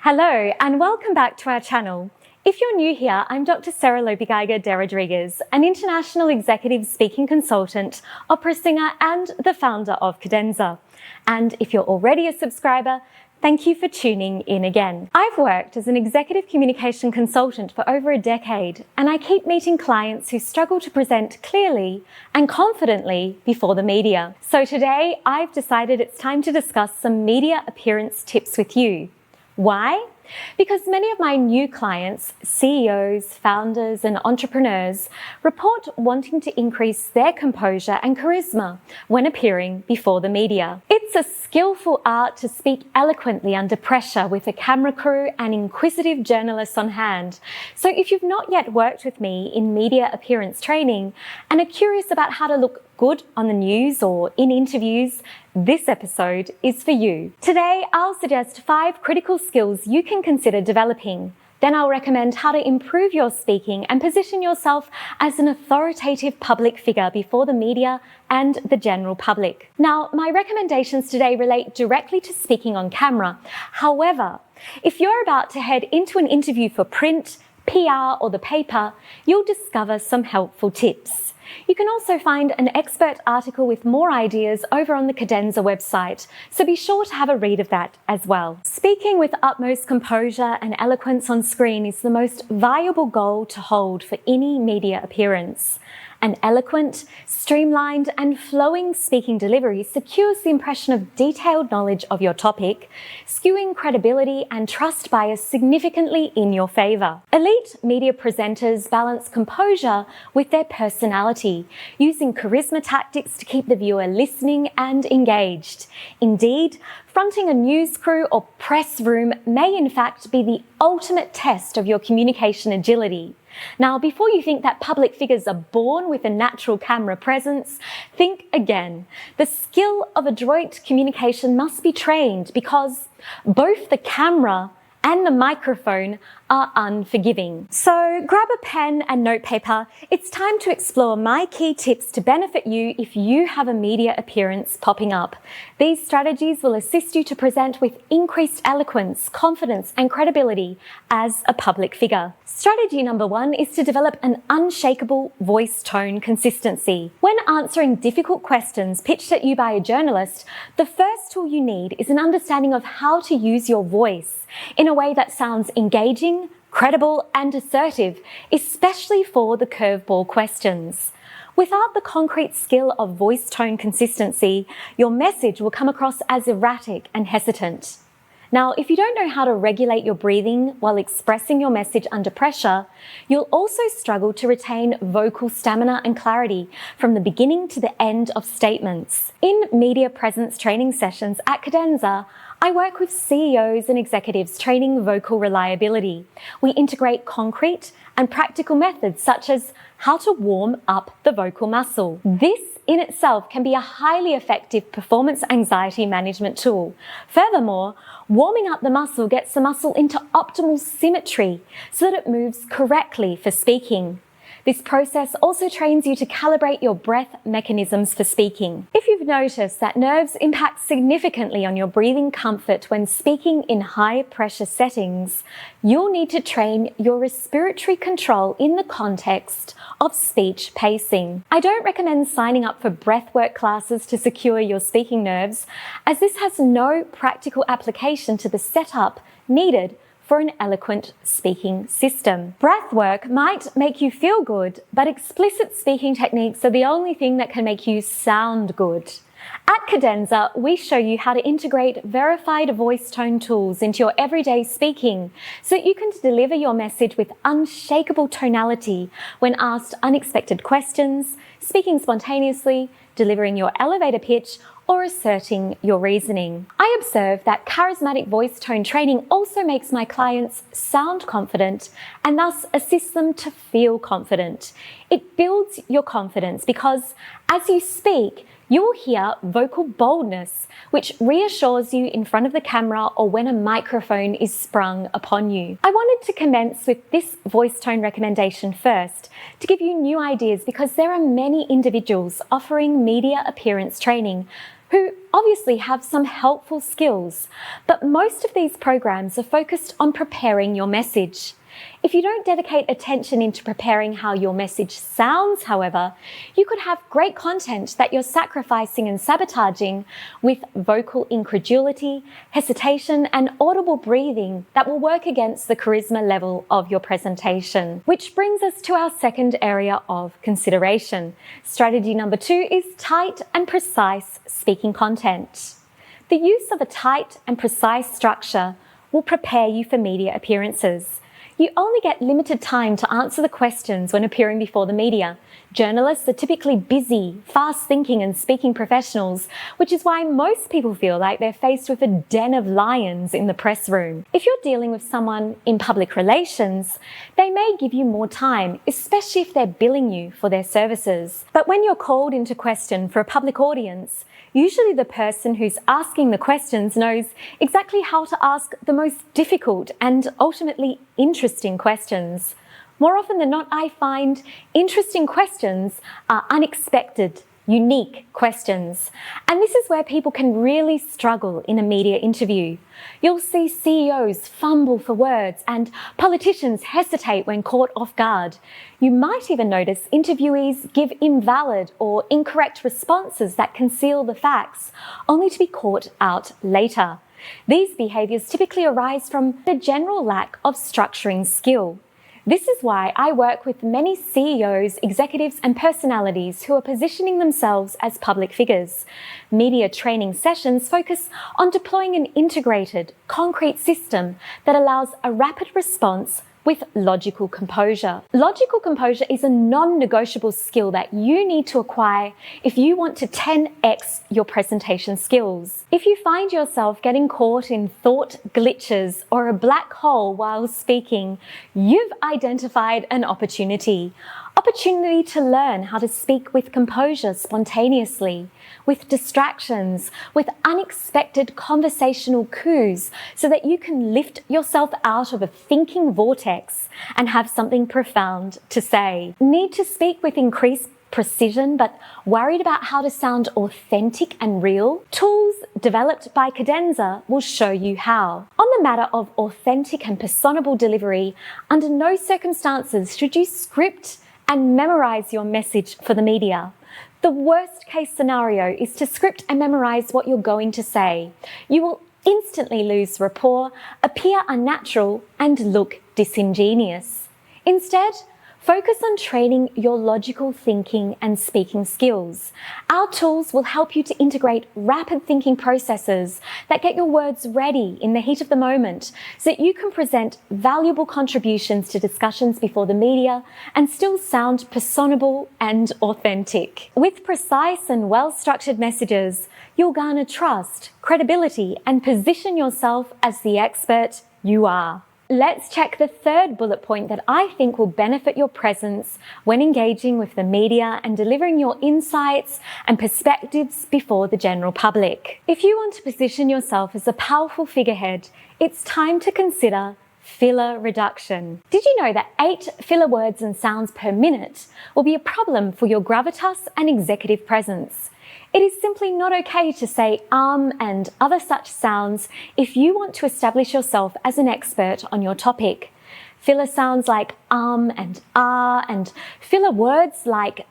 Hello and welcome back to our channel. If you're new here, I'm Dr. Sarah Lopigaiga de Rodriguez, an international executive speaking consultant, opera singer and the founder of Cadenza. And if you're already a subscriber, thank you for tuning in again. I've worked as an executive communication consultant for over a decade, and I keep meeting clients who struggle to present clearly and confidently before the media. So today, I've decided it's time to discuss some media appearance tips with you. Why? Because many of my new clients, CEOs, founders, and entrepreneurs, report wanting to increase their composure and charisma when appearing before the media. It's a skillful art to speak eloquently under pressure with a camera crew and inquisitive journalists on hand. So if you've not yet worked with me in media appearance training and are curious about how to look good on the news or in interviews, this episode is for you. Today, I'll suggest 5 critical skills you can consider developing. Then I'll recommend how to improve your speaking and position yourself as an authoritative public figure before the media and the general public. Now, my recommendations today relate directly to speaking on camera. However, if you're about to head into an interview for print, PR, or the paper, you'll discover some helpful tips. You can also find an expert article with more ideas over on the Cadenza website, so be sure to have a read of that as well. Speaking with utmost composure and eloquence on screen is the most valuable goal to hold for any media appearance. An eloquent, streamlined, and flowing speaking delivery secures the impression of detailed knowledge of your topic, skewing credibility and trust bias significantly in your favour. Elite media presenters balance composure with their personality, using charisma tactics to keep the viewer listening and engaged. Indeed, fronting a news crew or press room may in fact be the ultimate test of your communication agility. Now, before you think that public figures are born with a natural camera presence, think again. The skill of adroit communication must be trained because both the camera and the microphone are unforgiving. So grab a pen and notepaper. It's time to explore my key tips to benefit you if you have a media appearance popping up. These strategies will assist you to present with increased eloquence, confidence, and credibility as a public figure. Strategy number 1 is to develop an unshakable voice tone consistency. When answering difficult questions pitched at you by a journalist, the first tool you need is an understanding of how to use your voice in a way that sounds engaging, credible, and assertive, especially for the curveball questions. Without the concrete skill of voice tone consistency, your message will come across as erratic and hesitant. Now, if you don't know how to regulate your breathing while expressing your message under pressure, you'll also struggle to retain vocal stamina and clarity from the beginning to the end of statements. In media presence training sessions at Cadenza, I work with CEOs and executives training vocal reliability. We integrate concrete and practical methods such as how to warm up the vocal muscle. This in itself can be a highly effective performance anxiety management tool. Furthermore, warming up the muscle gets the muscle into optimal symmetry so that it moves correctly for speaking. This process also trains you to calibrate your breath mechanisms for speaking. If you've noticed that nerves impact significantly on your breathing comfort when speaking in high pressure settings, you'll need to train your respiratory control in the context of speech pacing. I don't recommend signing up for breathwork classes to secure your speaking nerves, as this has no practical application to the setup needed for an eloquent speaking system. Breathwork might make you feel good, but explicit speaking techniques are the only thing that can make you sound good. At Cadenza, we show you how to integrate verified voice tone tools into your everyday speaking so that you can deliver your message with unshakable tonality when asked unexpected questions, speaking spontaneously, delivering your elevator pitch, or asserting your reasoning. I observe that charismatic voice tone training also makes my clients sound confident and thus assists them to feel confident. It builds your confidence because as you speak, you will hear vocal boldness, which reassures you in front of the camera or when a microphone is sprung upon you. I wanted to commence with this voice tone recommendation first to give you new ideas because there are many individuals offering media appearance training who obviously have some helpful skills, but most of these programs are focused on preparing your message. If you don't dedicate attention into preparing how your message sounds, however, you could have great content that you're sacrificing and sabotaging with vocal incredulity, hesitation, and audible breathing that will work against the charisma level of your presentation. Which brings us to our second area of consideration. Strategy number 2 is tight and precise speaking content. The use of a tight and precise structure will prepare you for media appearances. You only get limited time to answer the questions when appearing before the media. Journalists are typically busy, fast-thinking and speaking professionals, which is why most people feel like they're faced with a den of lions in the press room. If you're dealing with someone in public relations, they may give you more time, especially if they're billing you for their services. But when you're called into question for a public audience, usually the person who's asking the questions knows exactly how to ask the most difficult and ultimately interesting questions. More often than not, I find interesting questions are unexpected, unique questions. And this is where people can really struggle in a media interview. You'll see CEOs fumble for words and politicians hesitate when caught off guard. You might even notice interviewees give invalid or incorrect responses that conceal the facts, only to be caught out later. These behaviours typically arise from the general lack of structuring skill. This is why I work with many CEOs, executives and personalities who are positioning themselves as public figures. Media training sessions focus on deploying an integrated, concrete system that allows a rapid response with logical composure. Logical composure is a non-negotiable skill that you need to acquire if you want to 10x your presentation skills. If you find yourself getting caught in thought glitches or a black hole while speaking, you've identified an opportunity to learn how to speak with composure spontaneously, with distractions, with unexpected conversational coups, so that you can lift yourself out of a thinking vortex and have something profound to say. Need to speak with increased precision, but worried about how to sound authentic and real? Tools developed by Cadenza will show you how. On the matter of authentic and personable delivery, under no circumstances should you script and memorize your message for the media. The worst case scenario is to script and memorize what you're going to say. You will instantly lose rapport, appear unnatural, and look disingenuous. Instead, focus on training your logical thinking and speaking skills. Our tools will help you to integrate rapid thinking processes that get your words ready in the heat of the moment so that you can present valuable contributions to discussions before the media and still sound personable and authentic. With precise and well-structured messages, you'll garner trust, credibility, and position yourself as the expert you are. Let's check the third bullet point that I think will benefit your presence when engaging with the media and delivering your insights and perspectives before the general public. If you want to position yourself as a powerful figurehead, it's time to consider filler reduction. Did you know that 8 filler words and sounds per minute will be a problem for your gravitas and executive presence? It is simply not okay to say and other such sounds if you want to establish yourself as an expert on your topic. Filler sounds like and and filler words like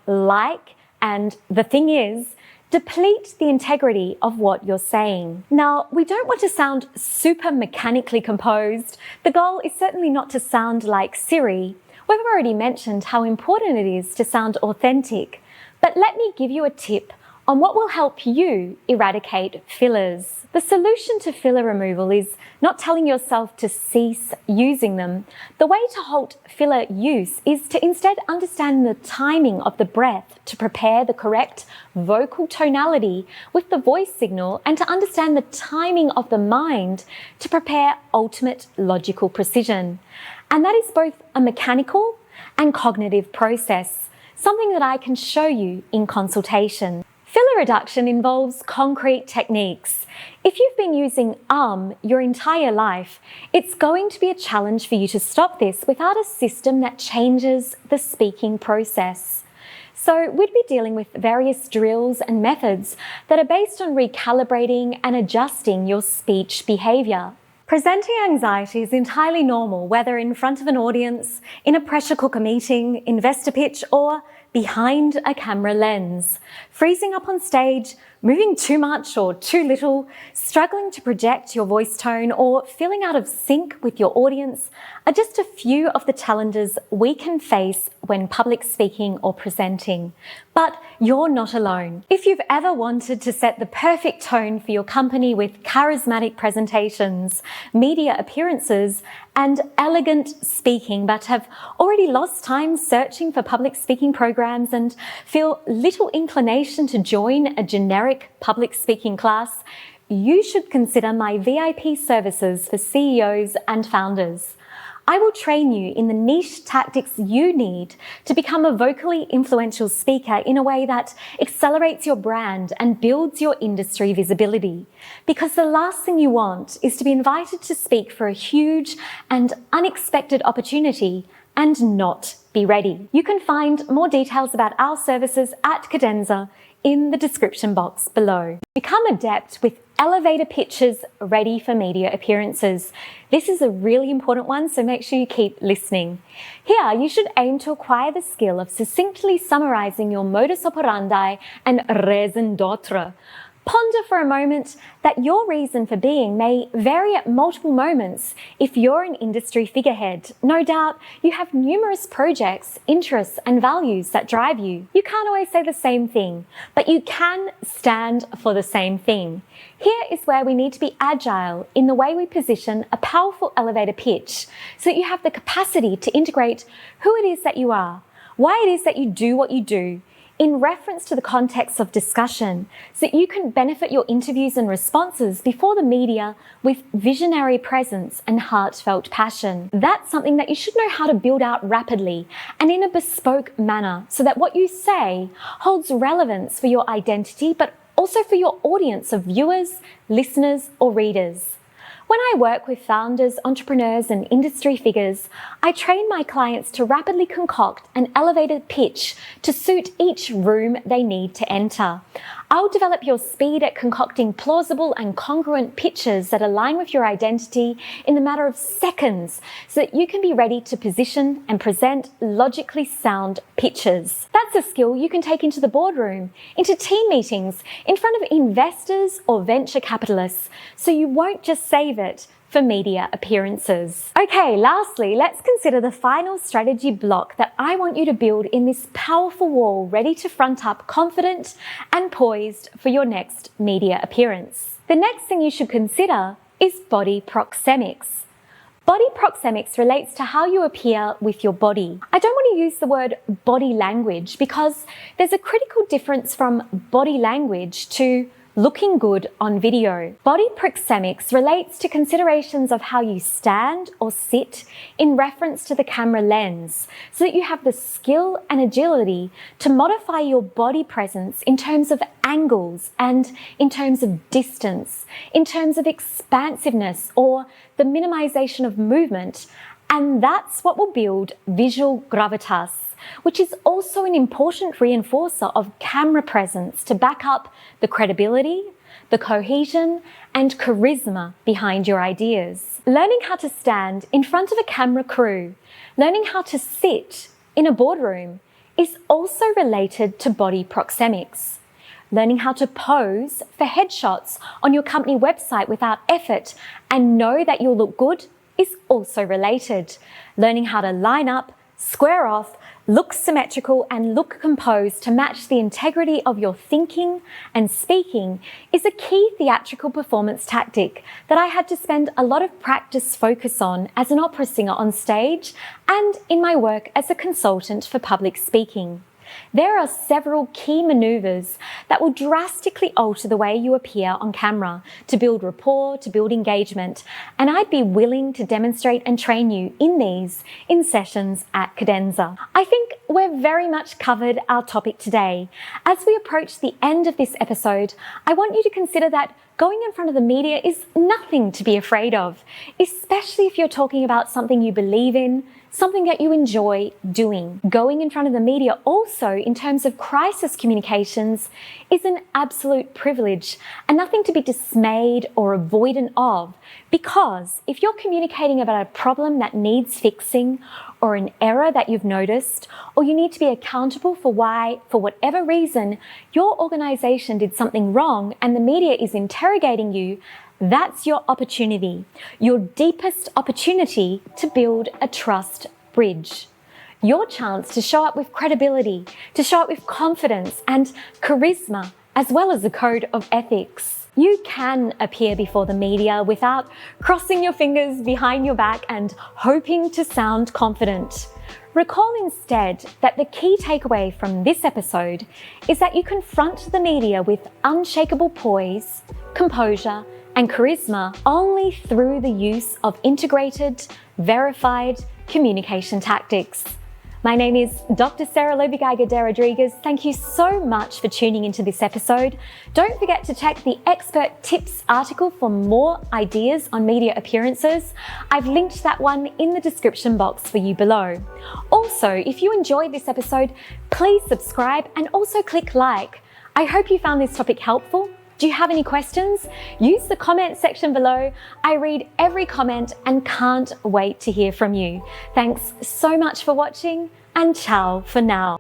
and the thing is deplete the integrity of what you're saying. Now, we don't want to sound super mechanically composed. The goal is certainly not to sound like Siri. We've already mentioned how important it is to sound authentic, but let me give you a tip on what will help you eradicate fillers. The solution to filler removal is not telling yourself to cease using them. The way to halt filler use is to instead understand the timing of the breath to prepare the correct vocal tonality with the voice signal, and to understand the timing of the mind to prepare ultimate logical precision. And that is both a mechanical and cognitive process, something that I can show you in consultation. Filler reduction involves concrete techniques. If you've been using your entire life, it's going to be a challenge for you to stop this without a system that changes the speaking process. So we'd be dealing with various drills and methods that are based on recalibrating and adjusting your speech behaviour. Presenting anxiety is entirely normal, whether in front of an audience, in a pressure cooker meeting, investor pitch, or behind a camera lens. Freezing up on stage, moving too much or too little, struggling to project your voice tone, or feeling out of sync with your audience are just a few of the challenges we can face when public speaking or presenting. But you're not alone. If you've ever wanted to set the perfect tone for your company with charismatic presentations, media appearances, and elegant speaking, but have already lost time searching for public speaking programs and feel little inclination to join a generic public speaking class, you should consider my VIP services for CEOs and founders. I will train you in the niche tactics you need to become a vocally influential speaker in a way that accelerates your brand and builds your industry visibility. Because the last thing you want is to be invited to speak for a huge and unexpected opportunity and not be ready. You can find more details about our services at Cadenza in the description box below. Become adept with elevator pitches ready for media appearances. This is a really important one, so make sure you keep listening. Here, you should aim to acquire the skill of succinctly summarizing your modus operandi and raison d'etre. Ponder for a moment that your reason for being may vary at multiple moments if you're an industry figurehead. No doubt you have numerous projects, interests, and values that drive you. You can't always say the same thing, but you can stand for the same thing. Here is where we need to be agile in the way we position a powerful elevator pitch so that you have the capacity to integrate who it is that you are, why it is that you do what you do, in reference to the context of discussion, so that you can benefit your interviews and responses before the media with visionary presence and heartfelt passion. That's something that you should know how to build out rapidly and in a bespoke manner so that what you say holds relevance for your identity, but also for your audience of viewers, listeners, or readers. When I work with founders, entrepreneurs, and industry figures, I train my clients to rapidly concoct an elevated pitch to suit each room they need to enter. I'll develop your speed at concocting plausible and congruent pitches that align with your identity in a matter of seconds so that you can be ready to position and present logically sound pitches. That's a skill you can take into the boardroom, into team meetings, in front of investors or venture capitalists, so you won't just save it for media appearances. Okay, lastly, let's consider the final strategy block that I want you to build in this powerful wall ready to front up confident and poised for your next media appearance. The next thing you should consider is body proxemics. Body proxemics relates to how you appear with your body. I don't want to use the word body language because there's a critical difference from body language to looking good on video. Body proxemics relates to considerations of how you stand or sit in reference to the camera lens, so that you have the skill and agility to modify your body presence in terms of angles and in terms of distance, in terms of expansiveness or the minimization of movement. And that's what will build visual gravitas, which is also an important reinforcer of camera presence to back up the credibility, the cohesion, and charisma behind your ideas. Learning how to stand in front of a camera crew, learning how to sit in a boardroom is also related to body proxemics. Learning how to pose for headshots on your company website without effort and know that you'll look good is also related. Learning how to line up, square off, look symmetrical and look composed to match the integrity of your thinking and speaking is a key theatrical performance tactic that I had to spend a lot of practice focus on as an opera singer on stage and in my work as a consultant for public speaking. There are several key maneuvers that will drastically alter the way you appear on camera to build rapport, to build engagement, and I'd be willing to demonstrate and train you in these in sessions at Cadenza. I think we've very much covered our topic today. As we approach the end of this episode, I want you to consider that going in front of the media is nothing to be afraid of, especially if you're talking about something you believe in, something that you enjoy doing. Going in front of the media also, in terms of crisis communications, is an absolute privilege and nothing to be dismayed or avoidant of, because if you're communicating about a problem that needs fixing, or an error that you've noticed, or you need to be accountable for why, for whatever reason, your organisation did something wrong and the media is interrogating you, that's your opportunity, your deepest opportunity to build a trust bridge. Your chance to show up with credibility, to show up with confidence and charisma, as well as a code of ethics. You can appear before the media without crossing your fingers behind your back and hoping to sound confident. Recall instead that the key takeaway from this episode is that you confront the media with unshakable poise, composure, and charisma only through the use of integrated, verified communication tactics. My name is Dr. Sarah Lobigeiger de Rodriguez. Thank you so much for tuning into this episode. Don't forget to check the expert tips article for more ideas on media appearances. I've linked that one in the description box for you below. Also, if you enjoyed this episode, please subscribe and also click like. I hope you found this topic helpful. Do you have any questions? Use the comment section below. I read every comment and can't wait to hear from you. Thanks so much for watching, and ciao for now.